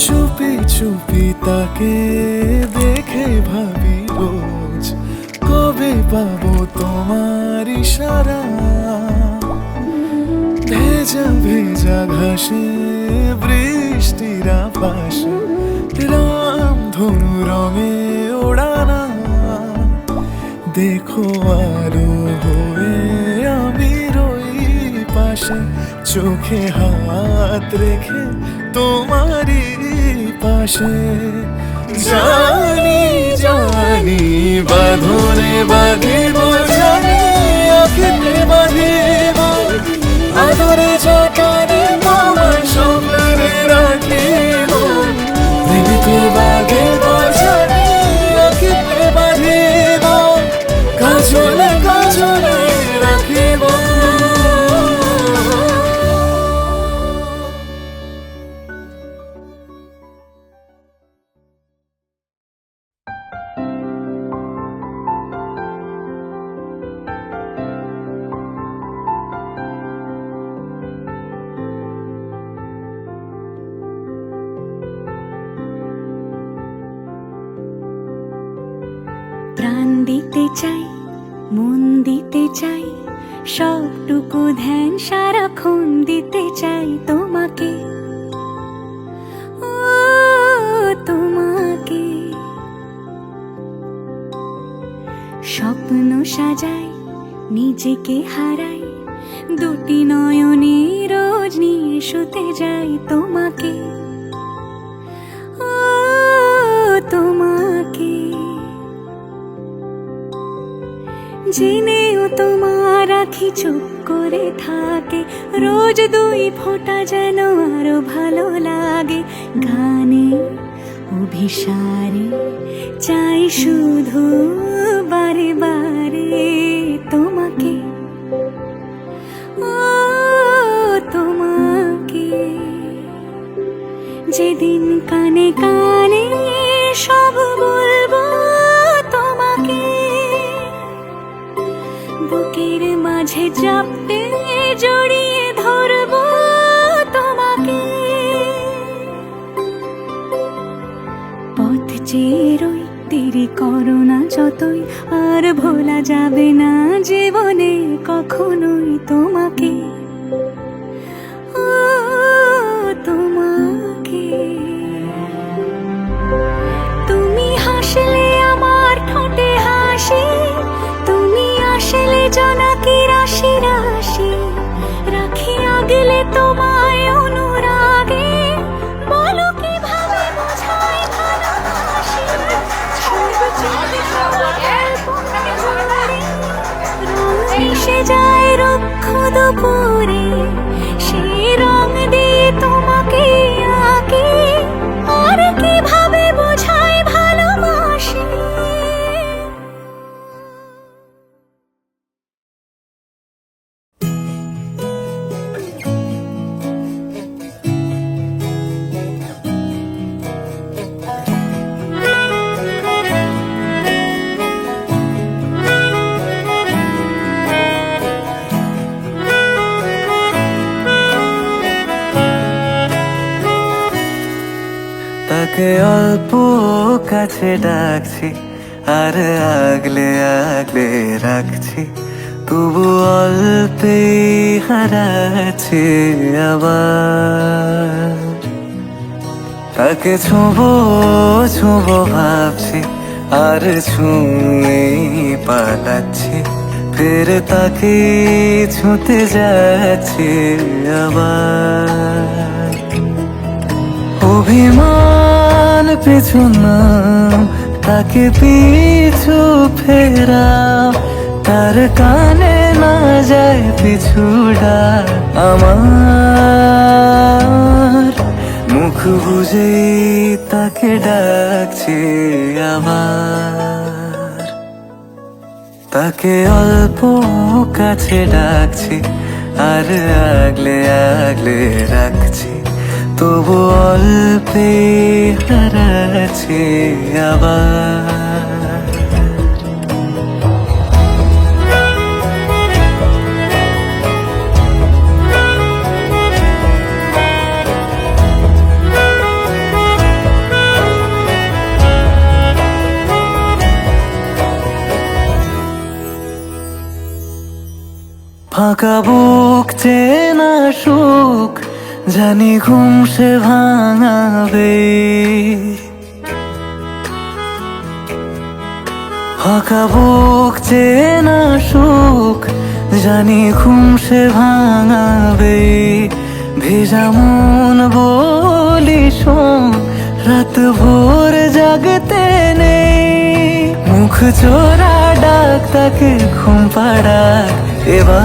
চুপি চুপি তাকে দেখে ভাবি রোজ, কবে পাবো তোমার ইশারা। ভেজা ভেজা ঘাসে বৃষ্টির পাশে রামধনু রঙে ওড়ানা। দেখো আরো হয়ে আমি রই পাশে, চোখে হাত রেখে তোমারই পাশে। জানি জানি বাঁধনে বাঁধিব, জানি আঁকিতে বাঁধিব, আদরে যতনে তোমার স্বপ্নে রাখিব। প্রেমিতে বাঁধিব, জানি আঁকিতে বাঁধিব, কাজলে কাজলে রাখিব। প্রাণ দিতে চাই, মন দিতে চাই, সবটুকু ধ্যান সারাক্ষণ দিতে চাই তোমাকে, ও তোমাকে। স্বপ্ন সাজাই, নিজেকে হারাই, দুটি নয়নে রোজ নিয়ে শুতে যাই তোমাকে, ও তোমাকে। জেনেও তোমার আখি চুপ করে থাকে, রোজ দুই ফোঁটা যেন আরো ভালো লাগে। গানে অভিসারে চাই শুধু বারে বারে তোমাকে, ও তোমাকে। যেদিন কানে কানে সব বলবো তোমাকে, বুকের মাঝে চাপতে জড়িয়ে ধরবো তোমাকে। পথ চেয়ে রই, দেরি করো না যতই, আর ভোলা যাবে না জীবনে কখনোই তোমাকে, ও তোমাকে। তুমি হাসলে আমার ঠোঁটে হাসি, তুমি আসলে জোনাকি রাশি রাশি, রাখি আগলে তোমায় অনুরাগে। বলো কিভাবে বোঝাই ভালোবাসি, রং মিশে যায় রুক্ষ দুপুরে, সেই রং দিয়ে তোমাকে আঁকি, আর কিভাবে বোঝাই ভালোবাসি। তাকে অল্প কাছে ডাকছি, আর আগলে আগলে রাখছি, তবু অল্পে হারাচ্ছি আবার। তাকে ছোঁবো ছোঁবো ভাবছি, আর ছুঁয়ে পালাচ্ছি, ফের তাকে ছুঁতে যাচ্ছি আবার। অভিমান পিছু নাম, তাকে পিছু ফেরাও, তার কানে না যায় পিছু ডাক আমার। মুখ বুঝেই তাকে ডাকছি আবার। তাকে অল্প কাছে ডাকছি, আর আগলে আগলে রাখছি, তবু অল্পে হারাচ্ছি আবার। ফাঁকা বুক চেনা সুখ জানি ঘুম সে ভাঙাবে, ফাঁকা বুক চেনা সুখ জানি ঘুম সে ভাঙাবে। ভেজা মন বলি শোন রাত ভোর জাগতে নেই, মুখ চোরা ডাক তাকে ঘুম পাড়াক এবার,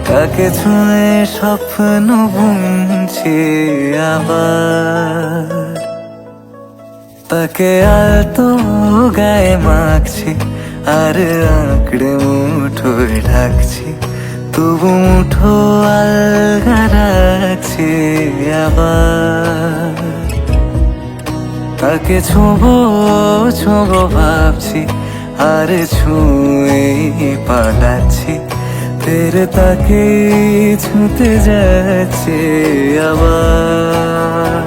তাকে ছুঁয়ে স্বপ্ন বুনছি আবার। তাকে আলতো গায়ে মাখছি আর আঁকড়ে মুঠোয় ঢাকছি, তবু মুঠো আলগা রাখছি আবার। তাকে ছোঁবো ছোঁবো ভাবছি আর ছুঁয়ে পালাচ্ছি, ফের তাকে ছুঁতে যাচ্ছে আবার।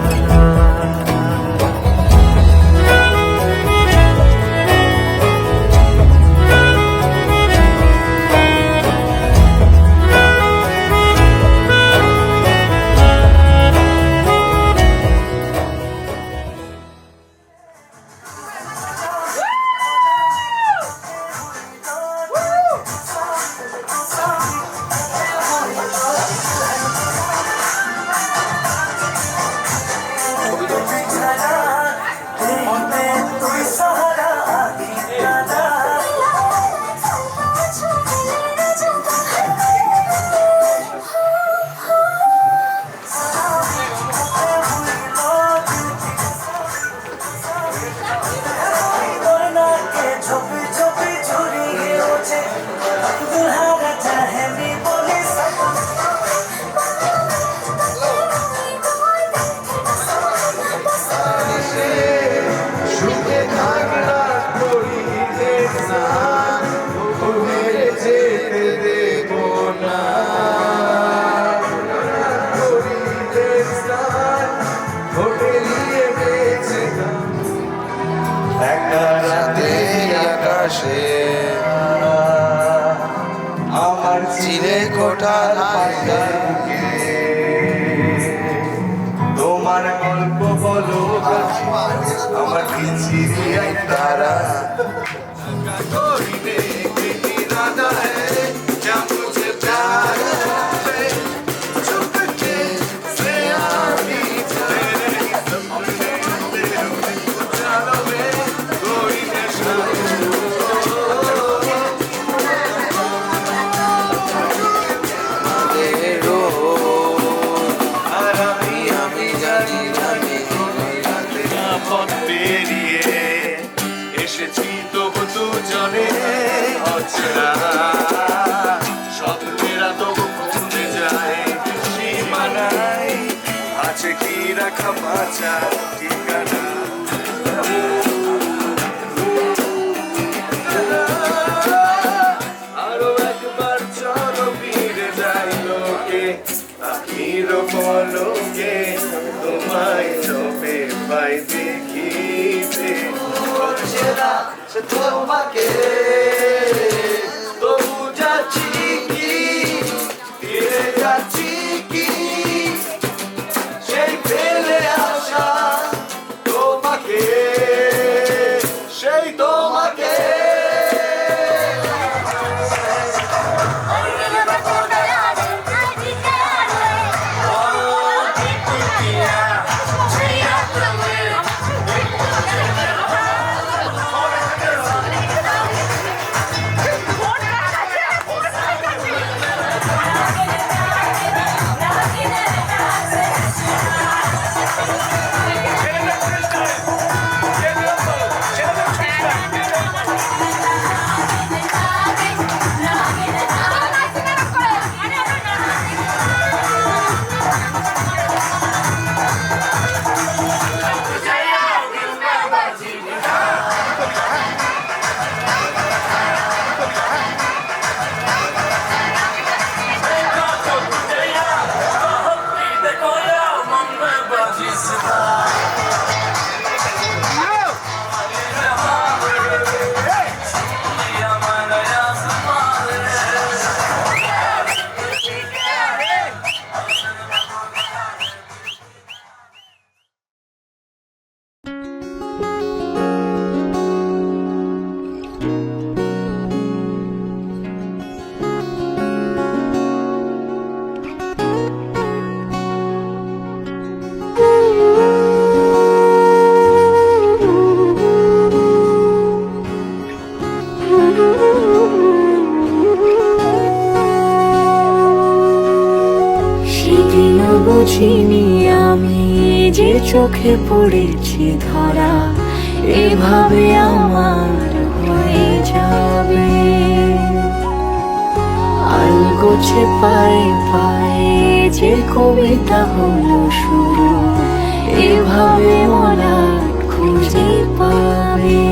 আমার চিলে কোটার পাখি, তোমার গল্প বলো আমার কিচিরি তারা স্বপ্নেরা তবু কমে যায় সীমানায়, আছে কি রাখা বাঁচা ঠিকানা। আরো একবার চলো ফিরে যাই লোকে, আখির পলকে তোমায় চোখে পাই দেখিতে, হচ্ছে না সে তোমাকে তবু যাচ্ছি কি ফিরে যাচ্ছি কি, সেই ফেলে আসা তোমাকে, সেই তোমাকে। যে চোখে পড়েছি ধরা এভাবে আমার হয়ে যাবে। আলগোছে পায়ে পায়ে যে কবিতা হলো শুরু এভাবে মলাট খুঁজে পাবে।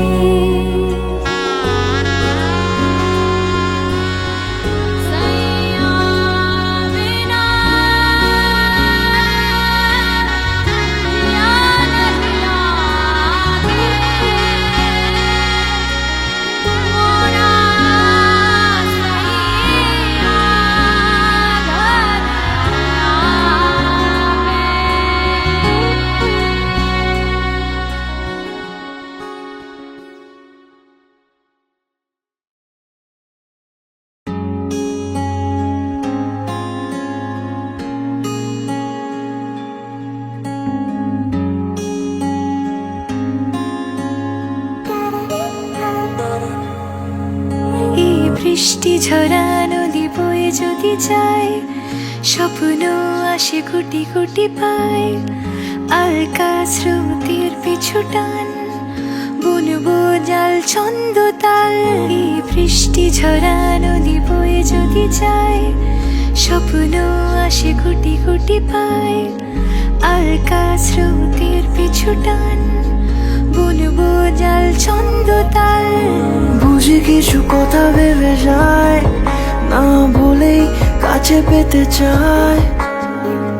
বৃষ্টি ঝরা নদী বয়ে যদি যায় স্বপ্ন আসে কোটি কোটি পায়। আলকা স্রোতের পিছু টান বুনবো জাল ছন্দ তাল। এই বৃষ্টি ঝরা নদী বয়ে যদি যায় স্বপ্ন আসে কোটি কোটি পায়। আলকা স্রোতের পিছু টান বুনবো জাল ছন্দ তাল। বুঝি কিছু কথা ভেবে যায় না বলেই কাছে পেতে চায়।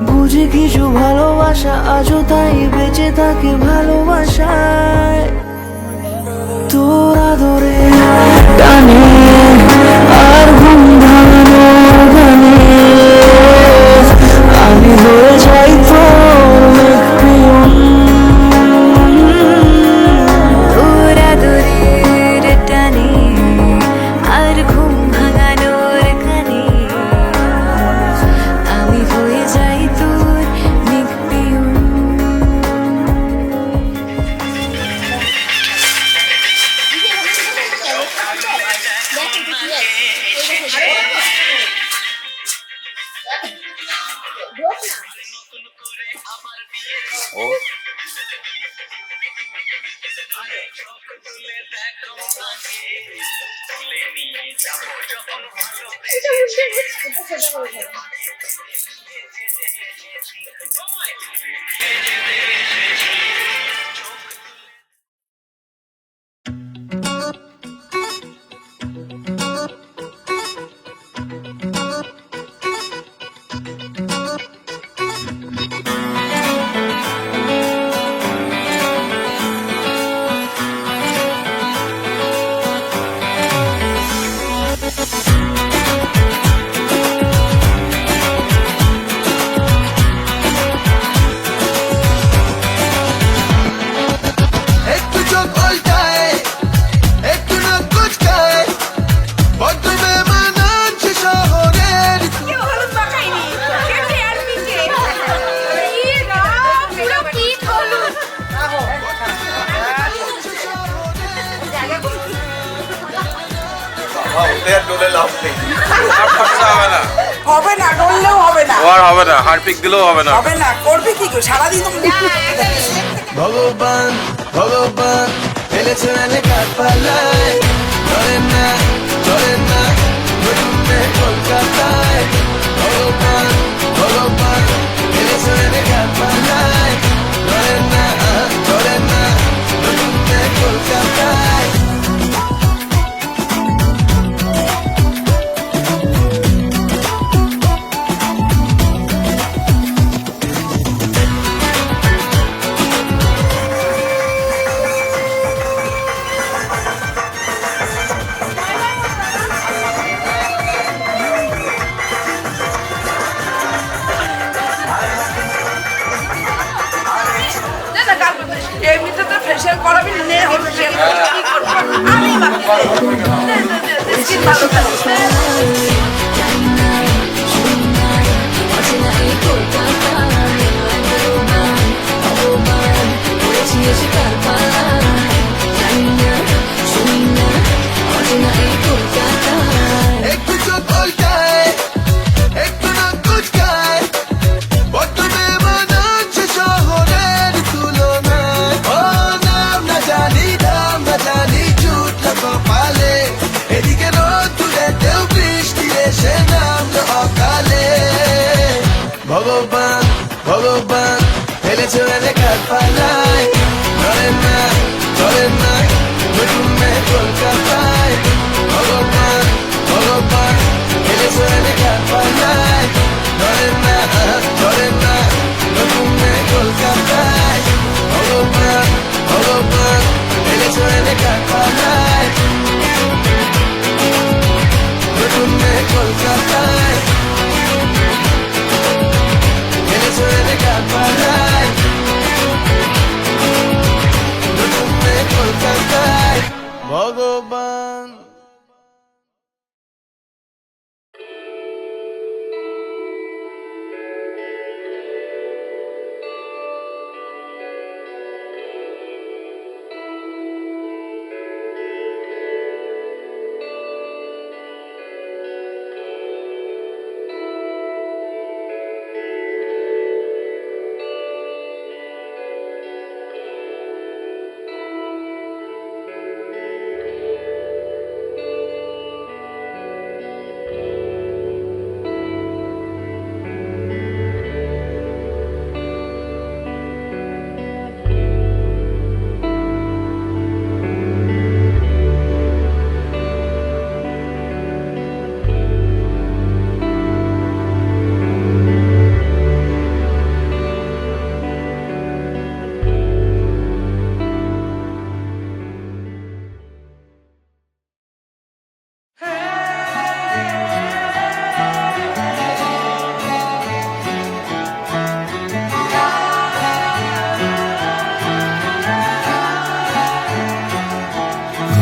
বুঝি কিছু ভালোবাসা আজও তাই বেঁচে থাকে ভালোবাসায়। তোর আদরে টানে আর ঘুম ভাঙানো গানে আমি হয়ে যাই তোর মেঘপিয়ন। তোর আদরের টানে আর ঘুম ভাঙানোর গানে আমি হয়ে যাই তোর মেঘপিয়ন। একটু চোখ উল্টায় একটু নাক কুচকায় বড্ড বেমানানছে শহরের। হবে না ডললেও হবে না, ও আর হবে না, হারপিক দিলেও হবে না। হবে না, করবি কি করে সারাদিন তো ভগবান ভগবান ফেলেছে এলাকার পাল্লায়। ধরে না ধরে না নতুন মেয়ে কলকাতায়। ভগবান ভগবান ফেলেছে এলাকার পাল্লায়। ধরে না নতুন মেয়ে কলকাতায়। এমনিতে তো ফেশিয়াল করাবি নে ফেশিয়াল কি করব আমি বাকি স্কিন ভালো থাকবে। একটু চোখ উল্টায় একটু নাক কুচকায় বড্ড বেমানানছে শহরের। দেখার পালায় ধরে না নতুন মেয়ে কলকাতায় ভগবান ভগবান খেলেছে দেখার পালায় ধরে না নতুন মেয়ে কলকাতায় ভগবান ভগবান খেলেছে দেখার পালায় নতুন মেয়ে কলকাতায় খেলেছে দেখার পালায় নতুন মেয়ে কলকাতায় ভগবান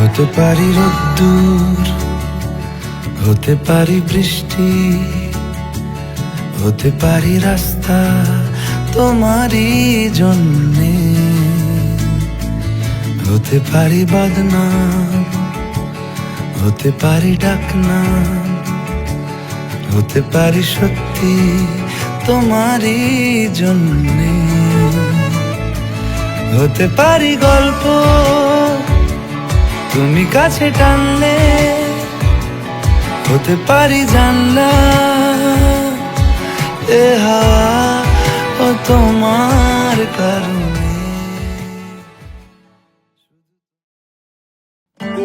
হতে পারি রোদ্দুর হতে পারি বৃষ্টি হতে পারি রাস্তা তোমারই জন্যে হতে পারি বদনাম হতে পারি ডাকনাম হতে পারি সত্যি তোমারই জন্যে হতে পারি গল্প তুমি কাছে টানলে হতে পারি জানলা এ হাওয়া ও তোমার কারণে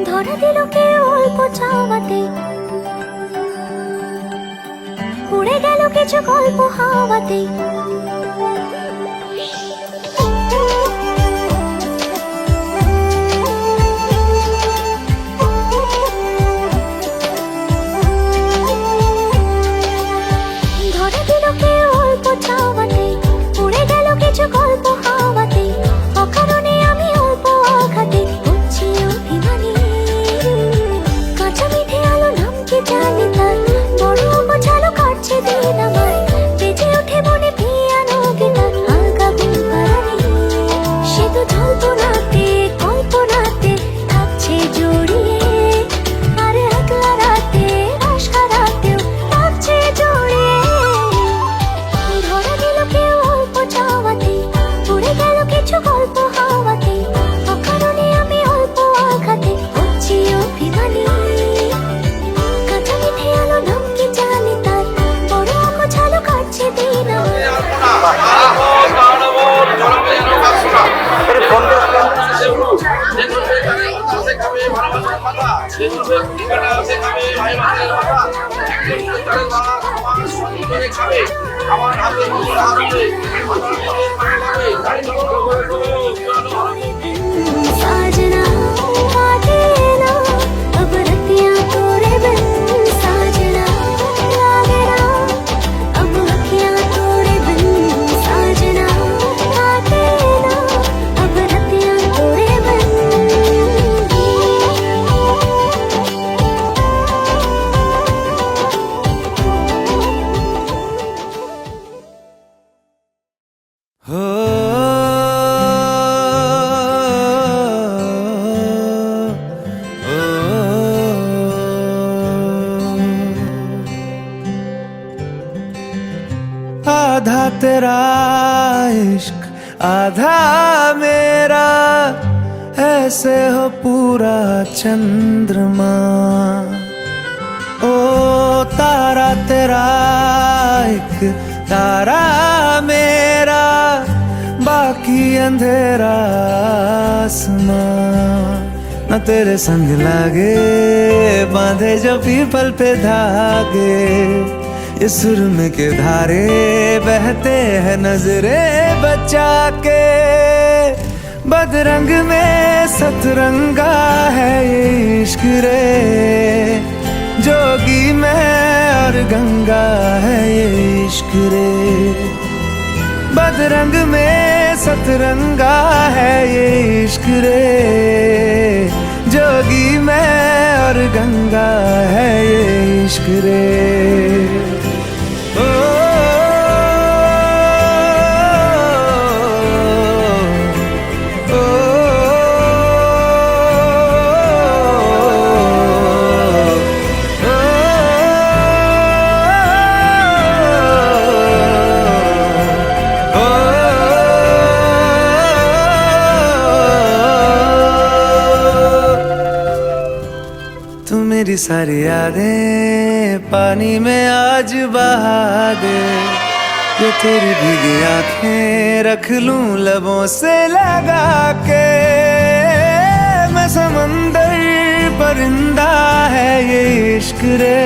ধরা দিল কে অল্প চাওয়াতে উড়ে গেল কিছু গল্প হাওয়াতে ধরা দিল কে অল্প চাওয়াতে উড়ে গেল কিছু গল্প হাওয়াতে অকারণে আমি অল্প আঘাতে হচ্ছি অভিমানী কাঁচা মিঠে আলো নাম কি জানি তার বড় গোছালো কাটছে দিন আমার বেজে ওঠে মনে পিয়ানো গিটার হালকা ঘুম পাড়ানি সে তো জল্পনাতে কল্পনাতে থাকছে জড়িয়ে আর একলা রাতে আশকা রাতেও থাকছে জড়িয়ে ধরা দিল কেউ অল্প চাওয়াতে উড়ে গেল কিছু গল্প হাওয়াতে অকারণে আমি অল্প আঘাতে হচ্ছি অভিমানী কাঁচা মিঠে আলো নাম কি জানি তার বড় গোছালো কাটছে দিন साजना आगे ना अब रतियां तोरे बिन साजना लागे ना अब अखियां तोरे बिन साजना आगे ना अब रतियां तोरे बिन हो आधा तेरा इश्क आधा मेरा ऐसे हो पूरा चंद्रमा ओ तारा तेरा एक तारा मेरा बाकी बाकी अंधेरा आसमां न तेरे संग लागे, बांधे जो पीपल पे धागे, इस सुरम के धारे बहते हैं नजरे बचा के। बदरंग में सतरंगा है ये इश्क रे, जोगी मैं और गंगा है ये इश्क रे। बदरंग में सतरंगा है ये इश्क रे, जोगी मैं और गंगा है ये इश्क रे। ओ, ओ, तू मेरी सारी यादें पानी में आज बहा दे, ये तेरी भीगी आंखें रख लूं लबों से लगा के। मैं समंदर परिंदा है ये इश्क रे,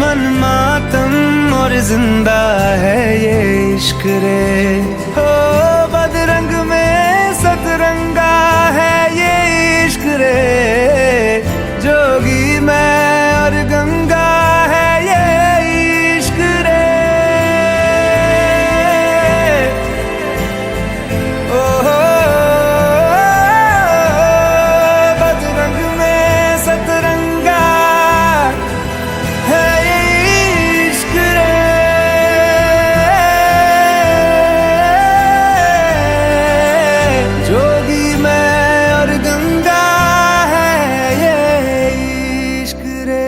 मन मातम और जिंदा है ये इश्क रे। हो बदरंग में सतरंगा है ये इश्क रे, जोगी मैं और गंगा है ये इश्क रे। ओ बदरंग में सतरंगा है ये इश्क रे, जोगी मैं और गंगा है ये इश्क रे।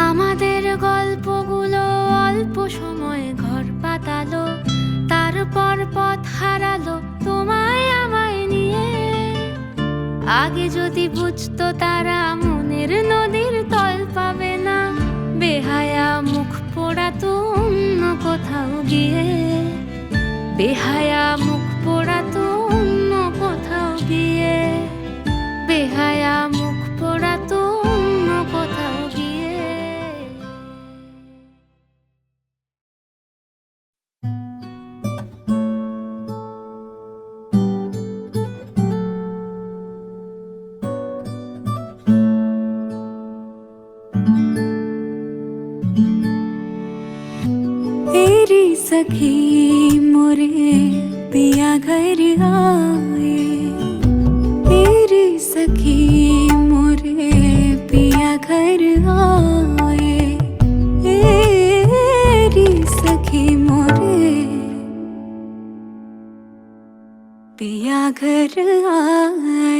আমাদের গল্পগুলো অল্প সময়ে ঘর পাতালো, তারপর পথ হারালো তোমায় আমায় নিয়ে। আগে যদি বুঝতো তারা মনের নদীর তল পাবে না, বেহায়া মুখ পোড়াতো অন্য কোথাও গিয়ে, বেহায়া মুখ পোড়াতো অন্য কোথাও গিয়ে, বেহায়া মুখ পোড়াতো অন্য কোথাও গিয়ে। तेरी सखी मोरे पिया घर आए, तेरी सखी मोरे पिया घर आए, तेरी सखी मोरे पिया घर आए।